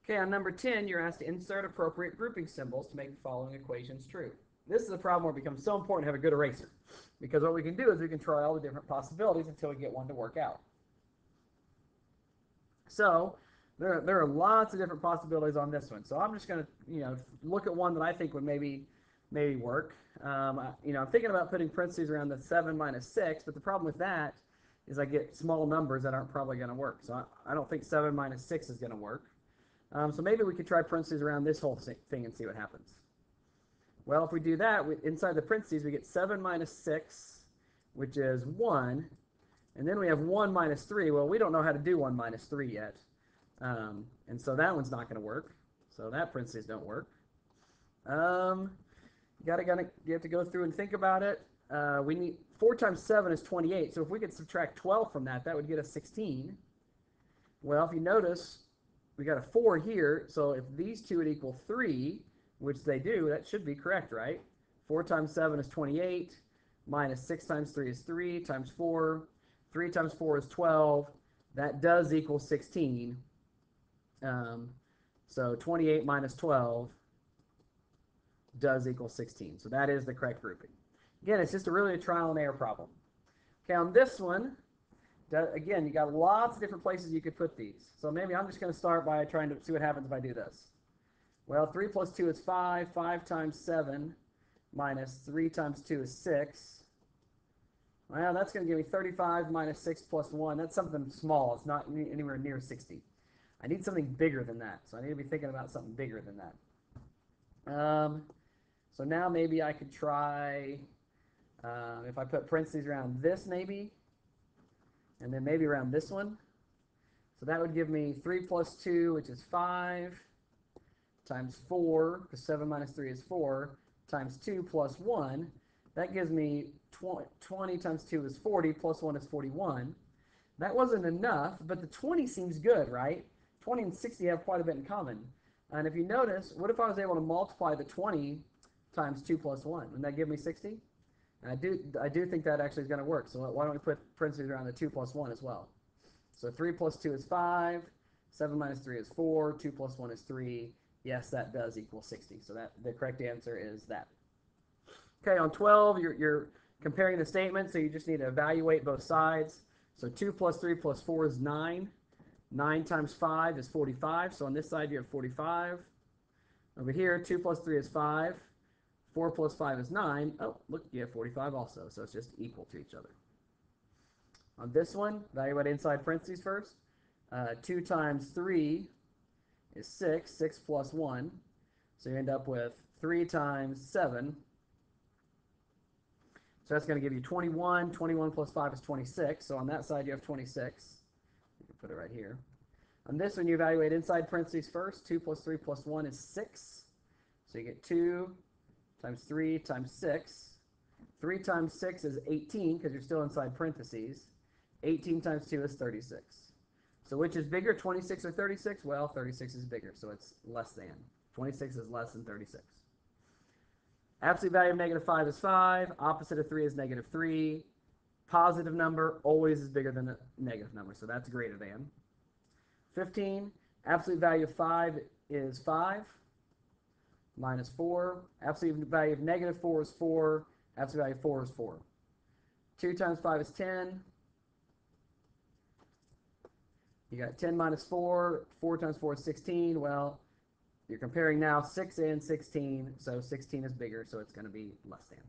Okay, on number 10, you're asked to insert appropriate grouping symbols to make the following equations true. This is a problem where it becomes so important to have a good eraser, because what we can do is we can try all the different possibilities until we get one to work out. So there are lots of different possibilities on this one. So I'm just going to look at one that I think would maybe work. I'm thinking about putting parentheses around the 7 minus 6, but the problem with that is I get small numbers that aren't probably going to work. So I don't think 7 minus 6 is going to work. So maybe we could try parentheses around this whole thing and see what happens. Well, if we do that, inside the parentheses, we get 7 minus 6, which is 1. And then we have 1 minus 3. Well, we don't know how to do 1 minus 3 yet. And so that one's not going to work. So that parentheses don't work. You have to go through and think about it. We need 4 times 7 is 28. So if we could subtract 12 from that, that would get us 16. Well, if you notice, we got a 4 here. So if these two would equal 3, which they do, that should be correct, right? 4 times 7 is 28. Minus 6 times 3 is 3 times 4. 3 times 4 is 12. That does equal 16. So 28 minus 12 does equal 16. So that is the correct grouping. Again, it's just really a trial and error problem. Okay, on this one, again, you got lots of different places you could put these. So maybe I'm just going to start by trying to see what happens if I do this. Well, 3 plus 2 is 5. 5 times 7 minus 3 times 2 is 6. Well, that's going to give me 35 minus 6 plus 1. That's something small. It's not anywhere near 60. I need something bigger than that. So I need to be thinking about something bigger than that. So now maybe I could try, if I put parentheses around this maybe, and then maybe around this one. So that would give me 3 plus 2, which is 5, times 4, because 7 minus 3 is 4, times 2 plus 1. That gives me 20 times 2 is 40, plus 1 is 41. That wasn't enough, but the 20 seems good, right? 20 and 60 have quite a bit in common. And if you notice, what if I was able to multiply the 20 times 2 plus 1? Wouldn't that give me 60? And I do think that actually is going to work. So why don't we put parentheses around the 2 plus 1 as well? So 3 plus 2 is 5. 7 minus 3 is 4. 2 plus 1 is 3. Yes, that does equal 60. So the correct answer is that. Okay, on 12, you're comparing the statement, so you just need to evaluate both sides. So 2 plus 3 plus 4 is 9. 9 times 5 is 45. So on this side, you have 45. Over here, 2 plus 3 is 5. 4 plus 5 is 9. Oh, look, you have 45 also. So it's just equal to each other. On this one, evaluate inside parentheses first. 2 times 3 is 6. 6 plus 1. So you end up with 3 times 7. So that's going to give you 21. 21 plus 5 is 26. So on that side, you have 26. You can put it right here. On this one, you evaluate inside parentheses first. 2 plus 3 plus 1 is 6. So you get 2 times 3 times 6. 3 times 6 is 18 because you're still inside parentheses. 18 times 2 is 36. So which is bigger, 26 or 36? Well, 36 is bigger, so it's less than. 26 is less than 36. Absolute value of negative 5 is 5. Opposite of 3 is negative 3. Positive number always is bigger than a negative number, so that's greater than. 15. Absolute value of 5 is 5. Minus 4. Absolute value of negative 4 is 4. Absolute value of 4 is 4. 2 times 5 is 10. You got 10 minus 4. 4 times 4 is 16. Well, you're comparing now 6 and 16, so 16 is bigger, so it's going to be less than.